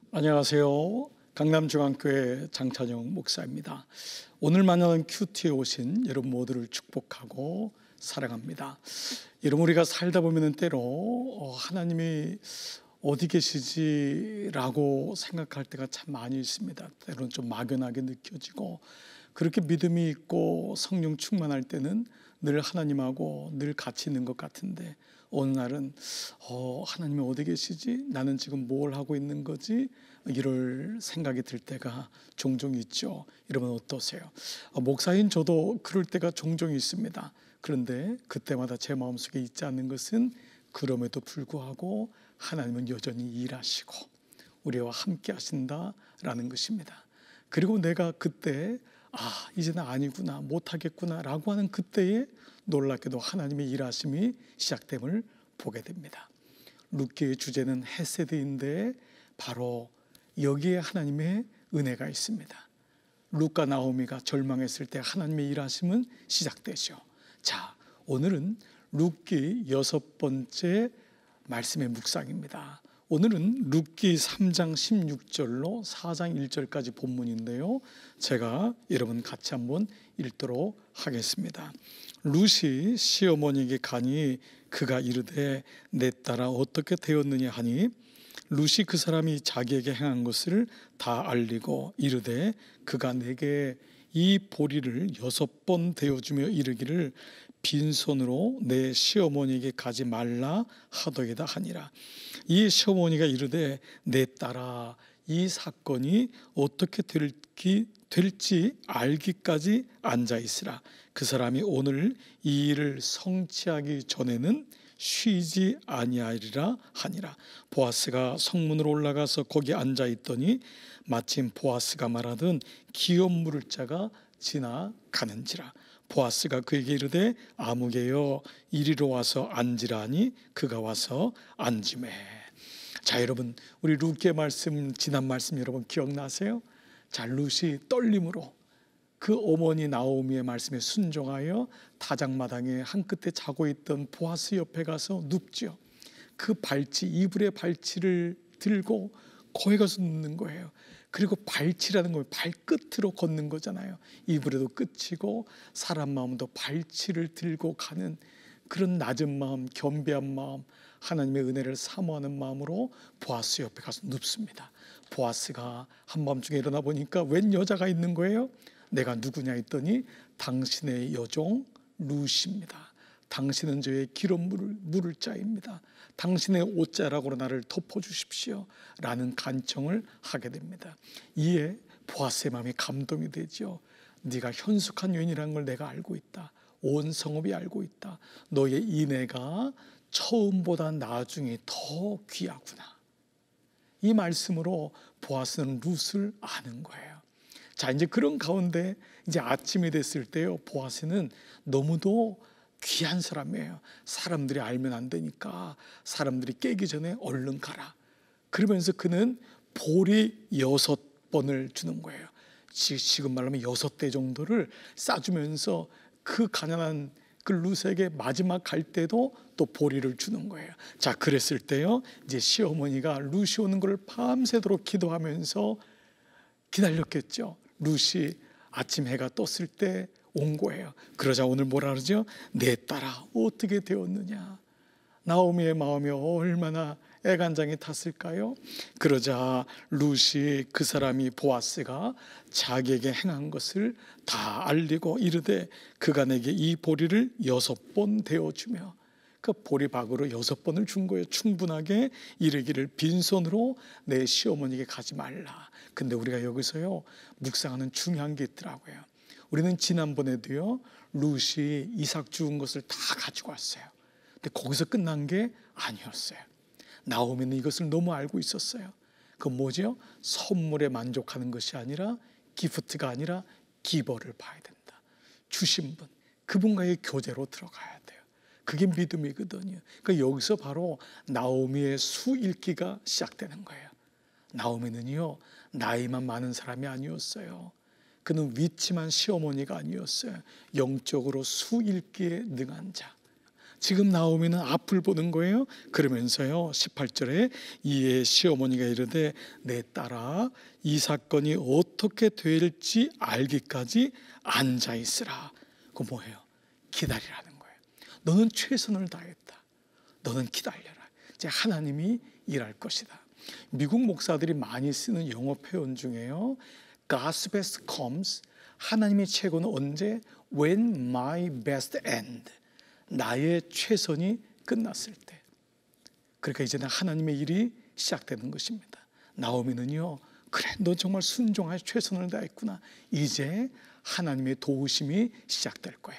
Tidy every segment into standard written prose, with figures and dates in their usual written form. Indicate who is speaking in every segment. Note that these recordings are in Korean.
Speaker 1: 안녕하세요. 강남중앙교회 장찬영 목사입니다. 오늘 만나는 큐티에 오신 여러분 모두를 축복하고 사랑합니다. 여러분, 우리가 살다 보면 때로 하나님이 어디 계시지라고 생각할 때가 참 많이 있습니다. 때로는 좀 막연하게 느껴지고, 그렇게 믿음이 있고 성령 충만할 때는 늘 하나님하고 늘 같이 있는 것 같은데, 어느 날은 하나님이 어디 계시지? 나는 지금 뭘 하고 있는 거지? 이럴 생각이 들 때가 종종 있죠. 여러분 어떠세요? 목사인 저도 그럴 때가 종종 있습니다. 그런데 그때마다 제 마음속에 있지 않는 것은, 그럼에도 불구하고 하나님은 여전히 일하시고 우리와 함께 하신다라는 것입니다. 그리고 내가 그때 이제는 아니구나, 못하겠구나 라고 하는 그때에 놀랍게도 하나님의 일하심이 시작됨을 보게 됩니다. 룻기의 주제는 헤세드인데 바로 여기에 하나님의 은혜가 있습니다. 룻과 나오미가 절망했을 때 하나님의 일하심은 시작되죠. 자, 오늘은 룻기 6번째 말씀의 묵상입니다. 오늘은 룻기 3장 16절로 4장 1절까지 본문인데요, 제가 여러분 같이 한번 읽도록 하겠습니다. 룻이 시어머니에게 가니 그가 이르되 내 딸아 어떻게 되었느냐 하니, 룻이 그 사람이 자기에게 행한 것을 다 알리고 이르되 그가 내게 이 보리를 6번 대어주며 이르기를 빈손으로 내 시어머니에게 가지 말라 하더이다 하니라. 이 시어머니가 이르되 내 딸아 이 사건이 어떻게 될지 알기까지 앉아있으라. 그 사람이 오늘 이 일을 성취하기 전에는 쉬지 아니하리라 하니라. 보아스가 성문으로 올라가서 거기 앉아있더니 마침 보아스가 말하던 기업 물을 자가 지나가는지라. 보아스가 그에게 이르되 아무개여 이리로 와서 앉으라 하니 그가 와서 앉으매. 자, 여러분, 우리 룻기의 말씀, 지난 말씀 여러분 기억나세요? 자, 룻이 떨림으로 그 어머니 나오미의 말씀에 순종하여 다장마당에 한 끝에 자고 있던 보아스 옆에 가서 눕죠. 그 발치, 이불의 발치를 들고 거기 가서 눕는 거예요. 그리고 발치라는 건 발끝으로 걷는 거잖아요. 이불에도 끝이고 사람 마음도 발치를 들고 가는 그런 낮은 마음, 겸비한 마음, 하나님의 은혜를 사모하는 마음으로 보아스 옆에 가서 눕습니다. 보아스가 한밤중에 일어나 보니까 웬 여자가 있는 거예요. 내가 누구냐 했더니 당신의 여종 룻입니다. 당신은 저의 기름 물을 자입니다. 당신의 옷자락으로 나를 덮어주십시오 라는 간청을 하게 됩니다. 이에 보아스의 마음이 감동이 되죠. 네가 현숙한 여인이라는 걸 내가 알고 있다. 온 성읍이 알고 있다. 너의 인애가 처음보다 나중에 더 귀하구나. 이 말씀으로 보아스는 룻을 아는 거예요. 자, 이제 그런 가운데 이제 아침이 됐을 때요, 보아스는 너무도 귀한 사람이에요. 사람들이 알면 안 되니까 사람들이 깨기 전에 얼른 가라. 그러면서 그는 보리 6번을 주는 거예요. 지금 말하면 6대 정도를 싸주면서 그 가난한 그 룻에게 마지막 갈 때도 또 보리를 주는 거예요. 자, 그랬을 때요, 이제 시어머니가 룻이 오는 걸 밤새도록 기도하면서 기다렸겠죠. 룻이 아침 해가 떴을 때 온 거예요. 그러자 오늘 뭐라 그러죠? 내 딸아 어떻게 되었느냐. 나오미의 마음이 얼마나 애간장이 탔을까요? 그러자 룻이 그 사람이 보아스가 자기에게 행한 것을 다 알리고 이르되 그가 내게 이 보리를 6번 대어주며, 그 보리박으로 6번을 준 거예요. 충분하게 이르기를 빈손으로 내 시어머니에게 가지 말라. 근데 우리가 여기서요 묵상하는 중요한 게 있더라고요. 우리는 지난번에도요 룻이 이삭 죽은 것을 다 가지고 왔어요. 근데 거기서 끝난 게 아니었어요. 나오미는 이것을 너무 알고 있었어요. 그 뭐죠? 선물에 만족하는 것이 아니라, 기프트가 아니라 기버를 봐야 된다. 주신 분, 그분과의 교제로 들어가야 돼요. 그게 믿음이거든요. 그러니까 여기서 바로 나오미의 수 읽기가 시작되는 거예요. 나오미는요 나이만 많은 사람이 아니었어요. 그는 위치만 시어머니가 아니었어요. 영적으로 수 읽기에 능한 자. 지금 나오미는 앞을 보는 거예요. 그러면서요 18절에 이에 시어머니가 이르되 내 딸아 이 사건이 어떻게 될지 알기까지 앉아있으라. 그 뭐예요? 기다리라는 거예요. 너는 최선을 다했다. 너는 기다려라. 이제 하나님이 일할 것이다. 미국 목사들이 많이 쓰는 영어 표현 중에요, God's best comes, 하나님의 최고는 언제? When my best end, 나의 최선이 끝났을 때. 그러니까 이제는 하나님의 일이 시작되는 것입니다. 나오미는요, 그래 너 정말 순종하여 최선을 다했구나. 이제 하나님의 도우심이 시작될 거야.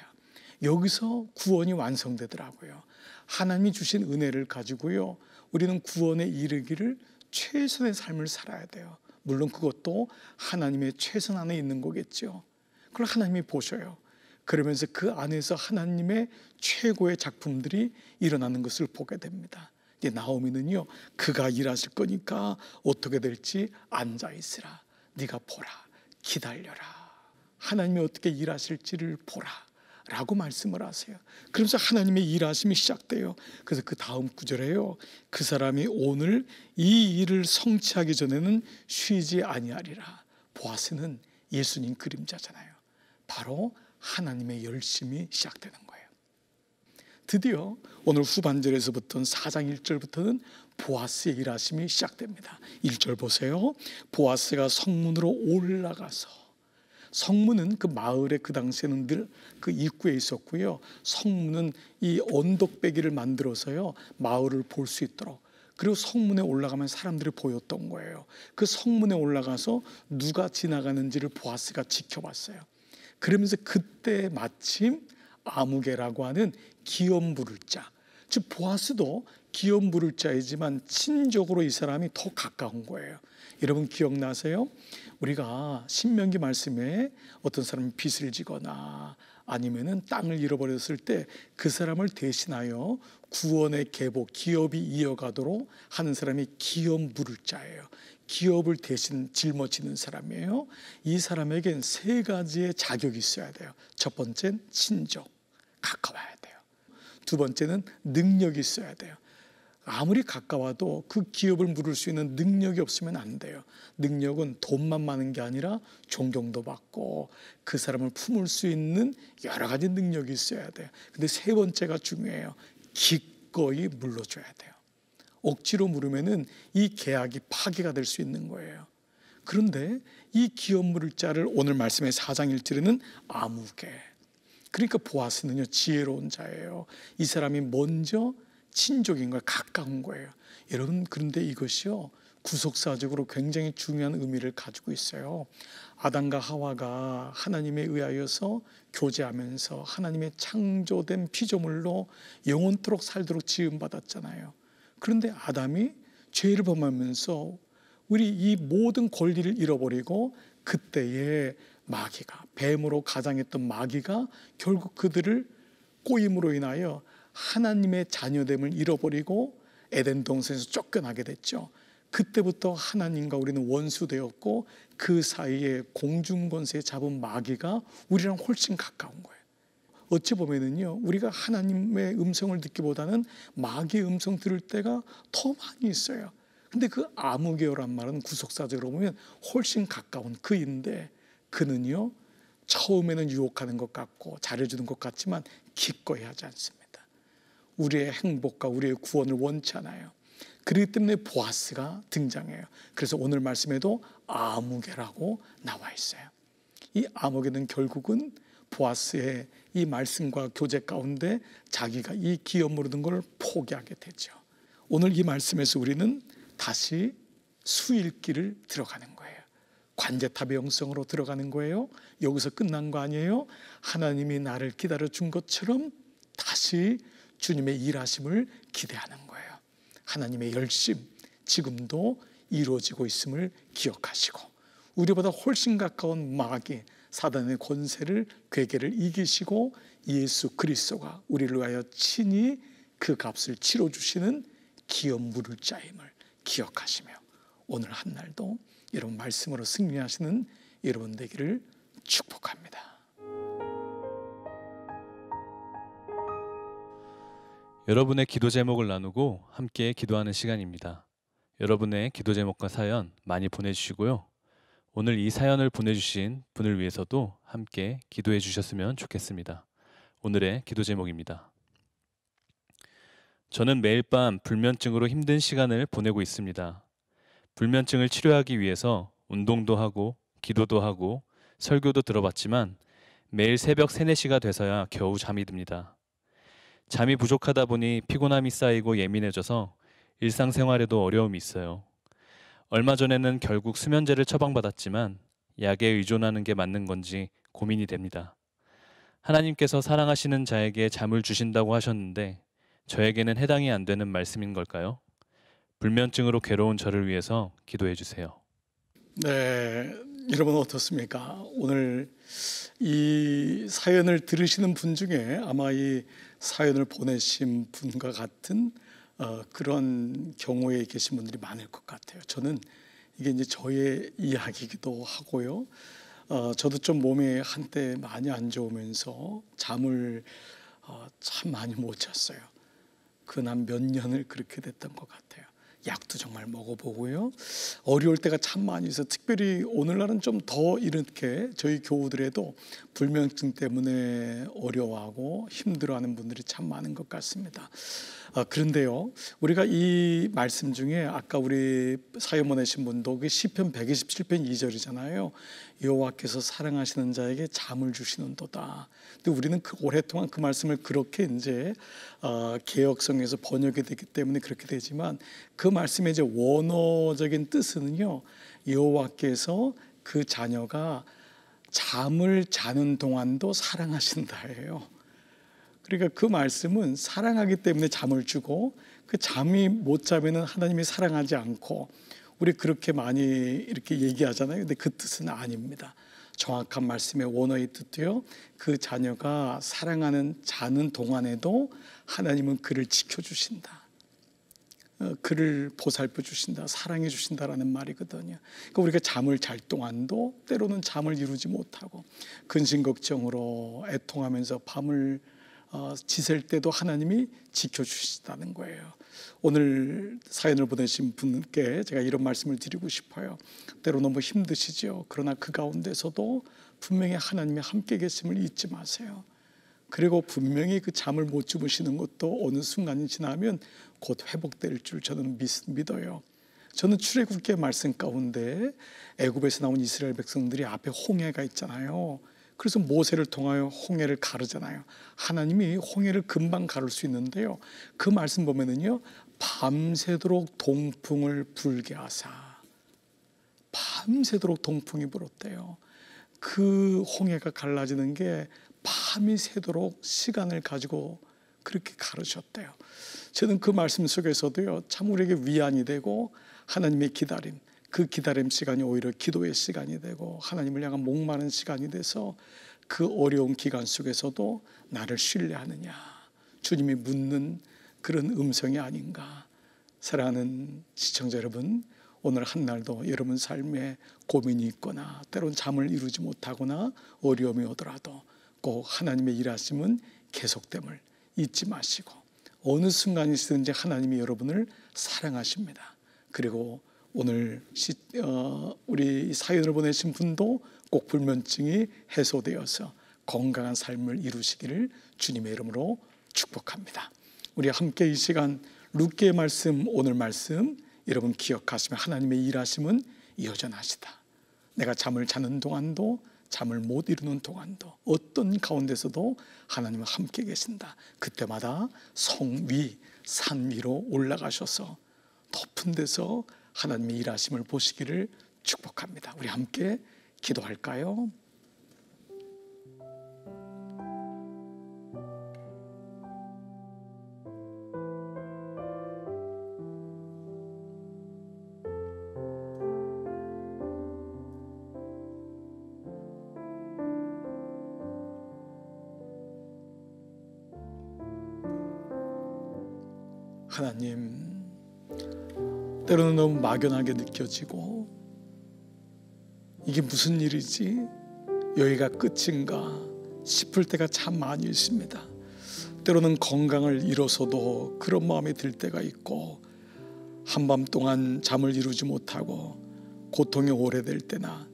Speaker 1: 여기서 구원이 완성되더라고요. 하나님이 주신 은혜를 가지고요, 우리는 구원에 이르기를 최선의 삶을 살아야 돼요. 물론 그것도 하나님의 최선 안에 있는 거겠죠. 그걸 하나님이 보셔요. 그러면서 그 안에서 하나님의 최고의 작품들이 일어나는 것을 보게 됩니다. 이제 나오미는요, 그가 일하실 거니까 어떻게 될지 앉아있으라. 네가 보라, 기다려라. 하나님이 어떻게 일하실지를 보라 라고 말씀을 하세요. 그러면서 하나님의 일하심이 시작돼요. 그래서 그 다음 구절에요, 그 사람이 오늘 이 일을 성취하기 전에는 쉬지 아니하리라. 보아스는 예수님 그림자잖아요. 바로 하나님의 열심이 시작되는 거예요. 드디어 오늘 후반절에서부터는 4장 1절부터는 보아스의 일하심이 시작됩니다. 1절 보세요. 보아스가 성문으로 올라가서, 성문은 그 마을의 그 당시에는 늘 그 입구에 있었고요, 성문은 이 언덕배기를 만들어서요 마을을 볼 수 있도록, 그리고 성문에 올라가면 사람들이 보였던 거예요. 그 성문에 올라가서 누가 지나가는지를 보아스가 지켜봤어요. 그러면서 그때 마침 아무개라고 하는 기업 부를 자, 즉 보아스도 기업 부를 자이지만 친족으로 이 사람이 더 가까운 거예요. 여러분 기억나세요? 우리가 신명기 말씀에 어떤 사람이 빚을 지거나 아니면은 땅을 잃어버렸을 때 그 사람을 대신하여 구원의 계보, 기업이 이어가도록 하는 사람이 기업 부를 자예요. 기업을 대신 짊어지는 사람이에요. 이 사람에겐 3가지의 자격이 있어야 돼요. 첫 번째는 친족, 가까워야 돼요. 두 번째는 능력이 있어야 돼요. 아무리 가까워도 그 기업을 물을 수 있는 능력이 없으면 안 돼요. 능력은 돈만 많은 게 아니라 존경도 받고 그 사람을 품을 수 있는 여러 가지 능력이 있어야 돼요. 근데 3번째가 중요해요. 기꺼이 물러줘야 돼요. 억지로 물으면은 이 계약이 파기가 될 수 있는 거예요. 그런데 이 기업 물을 자를 오늘 말씀의 4장 1절에는 아무개, 그러니까 보아스는요 지혜로운 자예요. 이 사람이 먼저 친족인 거예요. 가까운 거예요. 여러분, 그런데 이것이요 구속사적으로 굉장히 중요한 의미를 가지고 있어요. 아담과 하와가 하나님에 의하여서 교제하면서 하나님의 창조된 피조물로 영원토록 살도록 지음받았잖아요. 그런데 아담이 죄를 범하면서 우리 이 모든 권리를 잃어버리고 그때의 마귀가, 뱀으로 가장했던 마귀가 결국 그들을 꼬임으로 인하여 하나님의 자녀됨을 잃어버리고 에덴 동산에서 쫓겨나게 됐죠. 그때부터 하나님과 우리는 원수되었고 그 사이에 공중권세 잡은 마귀가 우리랑 훨씬 가까운 거예요. 어찌 보면은요 우리가 하나님의 음성을 듣기보다는 마귀의 음성 들을 때가 더 많이 있어요. 근데 그 아무개어란 말은 구속사적으로 보면 훨씬 가까운 그인데, 그는요 처음에는 유혹하는 것 같고 잘해주는 것 같지만 기꺼이 하지 않습니다. 우리의 행복과 우리의 구원을 원치 않아요. 그렇기 때문에 보아스가 등장해요. 그래서 오늘 말씀에도 아무개라고 나와 있어요. 이 아무개는 결국은 보아스의 이 말씀과 교제 가운데 자기가 이 기업 모르는 걸 포기하게 되죠. 오늘 이 말씀에서 우리는 다시 수일기를 들어가는 거예요. 관제탑의 영성으로 들어가는 거예요. 여기서 끝난 거 아니에요. 하나님이 나를 기다려준 것처럼 다시 주님의 일하심을 기대하는 거예요. 하나님의 열심 지금도 이루어지고 있음을 기억하시고, 우리보다 훨씬 가까운 마귀 사단의 권세를, 괴계를 이기시고 예수 그리스도가 우리를 위하여 친히 그 값을 치러주시는 기업 물을 자임을 기억하시며, 오늘 한 날도 여러분 말씀으로 승리하시는 여러분 되기를 축복합니다.
Speaker 2: 여러분의 기도 제목을 나누고 함께 기도하는 시간입니다. 여러분의 기도 제목과 사연 많이 보내주시고요. 오늘 이 사연을 보내주신 분을 위해서도 함께 기도해 주셨으면 좋겠습니다. 오늘의 기도 제목입니다. 저는 매일 밤 불면증으로 힘든 시간을 보내고 있습니다. 불면증을 치료하기 위해서 운동도 하고 기도도 하고 설교도 들어봤지만 매일 새벽 3, 4시가 돼서야 겨우 잠이 듭니다. 잠이 부족하다 보니 피곤함이 쌓이고 예민해져서 일상생활에도 어려움이 있어요. 얼마 전에는 결국 수면제를 처방받았지만 약에 의존하는 게 맞는 건지 고민이 됩니다. 하나님께서 사랑하시는 자에게 잠을 주신다고 하셨는데 저에게는 해당이 안 되는 말씀인 걸까요? 불면증으로 괴로운 저를 위해서 기도해 주세요.
Speaker 1: 네, 여러분 어떻습니까? 오늘 이 사연을 들으시는 분 중에 아마 이 사연을 보내신 분과 같은 그런 경우에 계신 분들이 많을 것 같아요. 저는 이게 이제 저의 이야기이기도 하고요. 저도 좀 몸이 한때 많이 안 좋으면서 잠을 참 많이 못 잤어요. 근 몇 년을 그렇게 됐던 것 같아요. 약도 정말 먹어보고요. 어려울 때가 참 많이 있어요. 특별히 오늘날은 좀 더 이렇게 저희 교우들에도 불면증 때문에 어려워하고 힘들어하는 분들이 참 많은 것 같습니다. 그런데요, 우리가 이 말씀 중에 아까 우리 사연 보내신 분도 그 시편 127편 2절이잖아요. 여호와께서 사랑하시는 자에게 잠을 주시는도다. 근데 우리는 오랫동안 그 말씀을 그렇게 이제 개역성에서 번역이 되기 때문에 그렇게 되지만 그 말씀의 이제 원어적인 뜻은요, 여호와께서 그 자녀가 잠을 자는 동안도 사랑하신다예요. 그러니까 그 말씀은 사랑하기 때문에 잠을 주고 그 잠이 못 자면은 하나님이 사랑하지 않고 우리 그렇게 많이 이렇게 얘기하잖아요. 근데 그 뜻은 아닙니다. 정확한 말씀의 원어의 뜻도요, 그 자녀가 사랑하는 자는 동안에도 하나님은 그를 지켜주신다. 그를 보살펴 주신다, 사랑해 주신다라는 말이거든요. 그러니까 우리가 잠을 잘 동안도 때로는 잠을 이루지 못하고 근심 걱정으로 애통하면서 밤을 지샐 때도 하나님이 지켜주시다는 거예요. 오늘 사연을 보내신 분께 제가 이런 말씀을 드리고 싶어요. 때로 너무 힘드시죠. 그러나 그 가운데서도 분명히 하나님이 함께 계심을 잊지 마세요. 그리고 분명히 그 잠을 못 주무시는 것도 어느 순간이 지나면 곧 회복될 줄 저는 믿어요. 저는 출애굽기의 말씀 가운데 애굽에서 나온 이스라엘 백성들이 앞에 홍해가 있잖아요. 그래서 모세를 통하여 홍해를 가르잖아요. 하나님이 홍해를 금방 가를 수 있는데요, 그 말씀 보면은요, 밤새도록 동풍을 불게 하사, 밤새도록 동풍이 불었대요. 그 홍해가 갈라지는 게 밤이 새도록 시간을 가지고 그렇게 가르셨대요. 저는 그 말씀 속에서도요, 참 우리에게 위안이 되고 하나님의 기다림, 그 기다림 시간이 오히려 기도의 시간이 되고 하나님을 향한 목마른 시간이 돼서 그 어려운 기간 속에서도 나를 신뢰하느냐, 주님이 묻는 그런 음성이 아닌가. 사랑하는 시청자 여러분, 오늘 한날도 여러분 삶에 고민이 있거나 때론 잠을 이루지 못하거나 어려움이 오더라도 꼭 하나님의 일하심은 계속됨을 잊지 마시고 어느 순간이든지 하나님이 여러분을 사랑하십니다. 그리고 오늘 우리 사연을 보내신 분도 꼭 불면증이 해소되어서 건강한 삶을 이루시기를 주님의 이름으로 축복합니다. 우리 함께 이 시간 룻기의 말씀, 오늘 말씀 여러분 기억하시면 하나님의 일하심은 여전하시다. 내가 잠을 자는 동안도 잠을 못 이루는 동안도 어떤 가운데서도 하나님은 함께 계신다. 그때마다 성 위, 산 위로 올라가셔서 높은 데서 하나님의 일하심을 보시기를 축복합니다. 우리 함께 기도할까요? 하나님, 때로는 너무 막연하게 느껴지고 이게 무슨 일이지? 여기가 끝인가 싶을 때가 참 많이 있습니다. 때로는 건강을 잃어서도 그런 마음이 들 때가 있고, 한밤 동안 잠을 이루지 못하고 고통이 오래될 때나,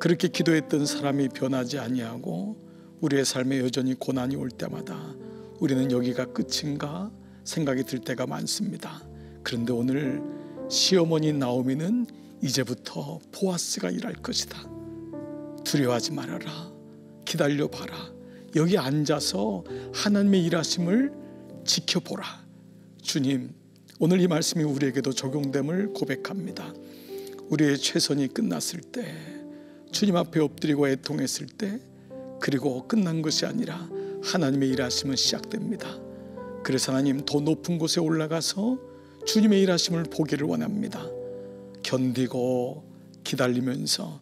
Speaker 1: 그렇게 기도했던 사람이 변하지 아니하고 우리의 삶에 여전히 고난이 올 때마다 우리는 여기가 끝인가 생각이 들 때가 많습니다. 그런데 오늘 시어머니 나오미는 이제부터 보아스가 일할 것이다. 두려워하지 말아라. 기다려봐라. 여기 앉아서 하나님의 일하심을 지켜보라. 주님, 오늘 이 말씀이 우리에게도 적용됨을 고백합니다. 우리의 최선이 끝났을 때, 주님 앞에 엎드리고 애통했을 때, 그리고 끝난 것이 아니라 하나님의 일하심은 시작됩니다. 그래서 하나님, 더 높은 곳에 올라가서 주님의 일하심을 보기를 원합니다. 견디고 기다리면서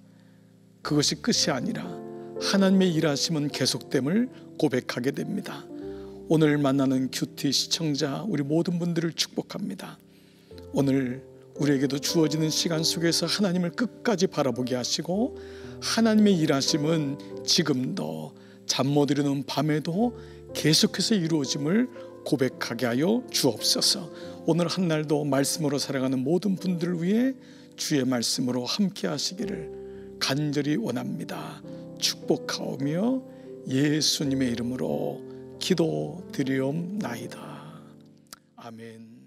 Speaker 1: 그것이 끝이 아니라 하나님의 일하심은 계속됨을 고백하게 됩니다. 오늘 만나는 큐티 시청자 우리 모든 분들을 축복합니다. 오늘 우리에게도 주어지는 시간 속에서 하나님을 끝까지 바라보게 하시고, 하나님의 일하심은 지금도 잠 못 이루는 밤에도 계속해서 이루어짐을 고백하게 하여 주옵소서. 오늘 한 날도 말씀으로 살아가는 모든 분들을 위해 주의 말씀으로 함께 하시기를 간절히 원합니다. 축복하오며 예수님의 이름으로 기도드리옵나이다. 아멘.